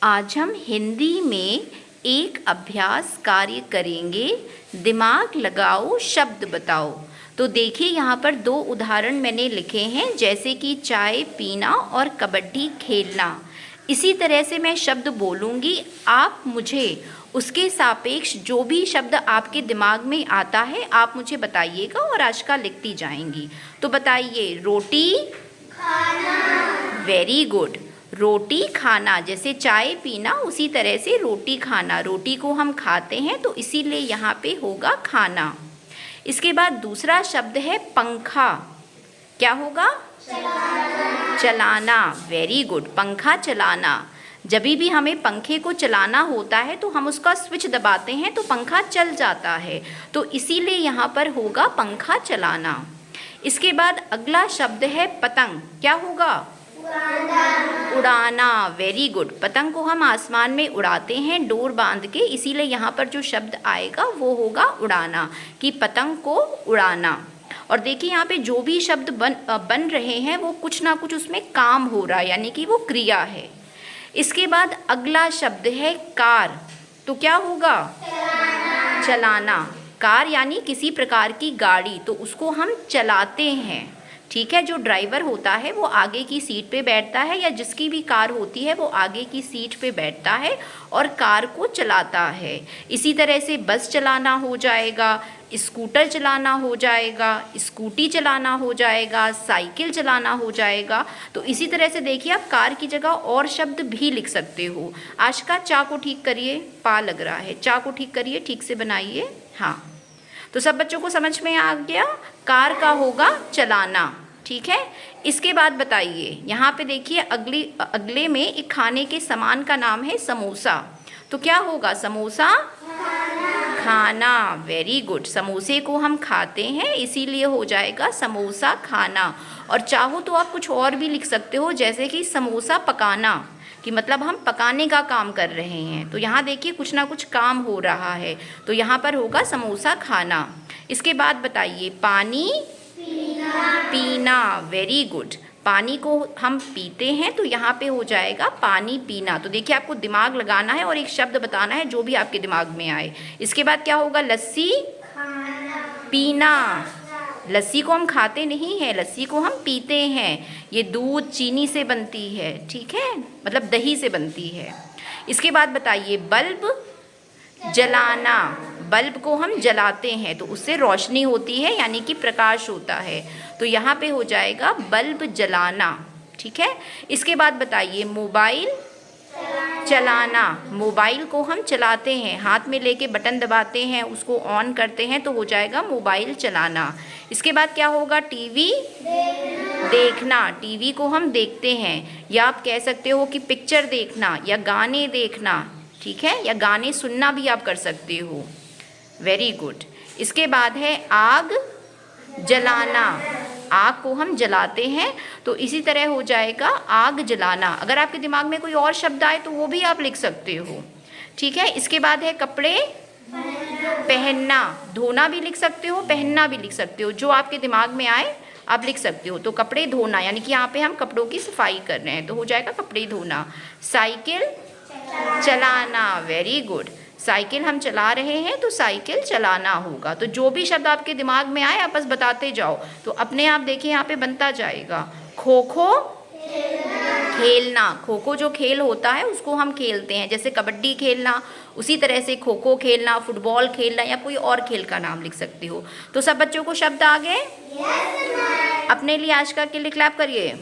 आज हम हिंदी में एक अभ्यास कार्य करेंगे। दिमाग लगाओ, शब्द बताओ। तो देखिए यहाँ पर दो उदाहरण मैंने लिखे हैं, जैसे कि चाय पीना और कबड्डी खेलना। इसी तरह से मैं शब्द बोलूँगी, आप मुझे उसके सापेक्ष जो भी शब्द आपके दिमाग में आता है आप मुझे बताइएगा और आज का लिखती जाएंगी। तो बताइए, रोटी खाना। Very good. रोटी खाना, जैसे चाय पीना उसी तरह से रोटी खाना। रोटी को हम खाते हैं तो इसीलिए यहाँ पे होगा खाना। इसके बाद दूसरा शब्द है पंखा। क्या होगा? चलाना। वेरी गुड, पंखा चलाना। जब भी हमें पंखे को चलाना होता है तो हम उसका स्विच दबाते हैं तो पंखा चल जाता है, तो इसीलिए यहाँ पर होगा पंखा चलाना। इसके बाद अगला शब्द है पतंग। क्या होगा? उड़ाना। Very good. पतंग को हम आसमान में उड़ाते हैं डोर बांध के, इसीलिए यहाँ पर जो शब्द आएगा वो होगा उड़ाना, कि पतंग को उड़ाना। और देखिए यहाँ पे जो भी शब्द बन रहे हैं वो कुछ ना कुछ उसमें काम हो रहा है, यानी कि वो क्रिया है। इसके बाद अगला शब्द है कार। तो क्या होगा? चलाना। कार यानी किसी प्रकार की गाड़ी, तो उसको हम चलाते हैं। ठीक है, जो ड्राइवर होता है वो आगे की सीट पे बैठता है, या जिसकी भी कार होती है वो आगे की सीट पे बैठता है और कार को चलाता है। इसी तरह से बस चलाना हो जाएगा, स्कूटर चलाना हो जाएगा, स्कूटी चलाना हो जाएगा, साइकिल चलाना हो जाएगा। तो इसी तरह से देखिए, आप कार की जगह और शब्द भी लिख सकते हो। आज का चा को ठीक करिए, पा लग रहा है, चा को ठीक करिए, ठीक से बनाइए। हाँ, तो सब बच्चों को समझ में आ गया, कार का होगा चलाना। ठीक है, इसके बाद बताइए, यहाँ पे देखिए अगले में एक खाने के सामान का नाम है समोसा। तो क्या होगा? समोसा खाना। Very good. समोसे को हम खाते हैं इसीलिए हो जाएगा समोसा खाना। और चाहो तो आप कुछ और भी लिख सकते हो, जैसे कि समोसा पकाना, कि मतलब हम पकाने का काम कर रहे हैं। तो यहाँ देखिए कुछ ना कुछ काम हो रहा है, तो यहाँ पर होगा समोसा खाना। इसके बाद बताइए, पानी पीना। Very good. पानी को हम पीते हैं तो यहाँ पे हो जाएगा पानी पीना। तो देखिए आपको दिमाग लगाना है और एक शब्द बताना है जो भी आपके दिमाग में आए। इसके बाद क्या होगा? लस्सी पीना। लस्सी को हम खाते नहीं हैं, लस्सी को हम पीते हैं। ये दूध चीनी से बनती है, ठीक है, मतलब दही से बनती है। इसके बाद बताइए, बल्ब जलाना। बल्ब को हम जलाते हैं तो उससे रोशनी होती है, यानी कि प्रकाश होता है। तो यहाँ पे हो जाएगा बल्ब जलाना। ठीक है, इसके बाद बताइए, मोबाइल चलाना। मोबाइल को हम चलाते हैं, हाथ में लेके बटन दबाते हैं, उसको ऑन करते हैं, तो हो जाएगा मोबाइल चलाना। इसके बाद क्या होगा? टीवी देखना। टीवी को हम देखते हैं, या आप कह सकते हो कि पिक्चर देखना या गाने देखना। ठीक है, या गाने सुनना भी आप कर सकते हो। Very good. इसके बाद है आग जलाना। आग को हम जलाते हैं तो इसी तरह हो जाएगा आग जलाना। अगर आपके दिमाग में कोई और शब्द आए तो वो भी आप लिख सकते हो। ठीक है, इसके बाद है कपड़े पहनना। धोना भी लिख सकते हो, पहनना भी लिख सकते हो, जो आपके दिमाग में आए आप लिख सकते हो। तो कपड़े धोना, यानी कि यहाँ पे हम कपड़ों की सफाई कर रहे हैं, तो हो जाएगा कपड़े धोना। साइकिल चलाना। Very good. साइकिल हम चला रहे हैं तो साइकिल चलाना होगा। तो जो भी शब्द आपके दिमाग में आए आप बस बताते जाओ, तो अपने आप देखिए यहाँ पे बनता जाएगा। खो खो खेलना। खो खो जो खेल होता है उसको हम खेलते हैं, जैसे कबड्डी खेलना, उसी तरह से खो खो खेलना, फुटबॉल खेलना, या कोई और खेल का नाम लिख सकते हो। तो सब बच्चों को शब्द आ गए? अपने लिए आज का के लिए क्लैप करिए।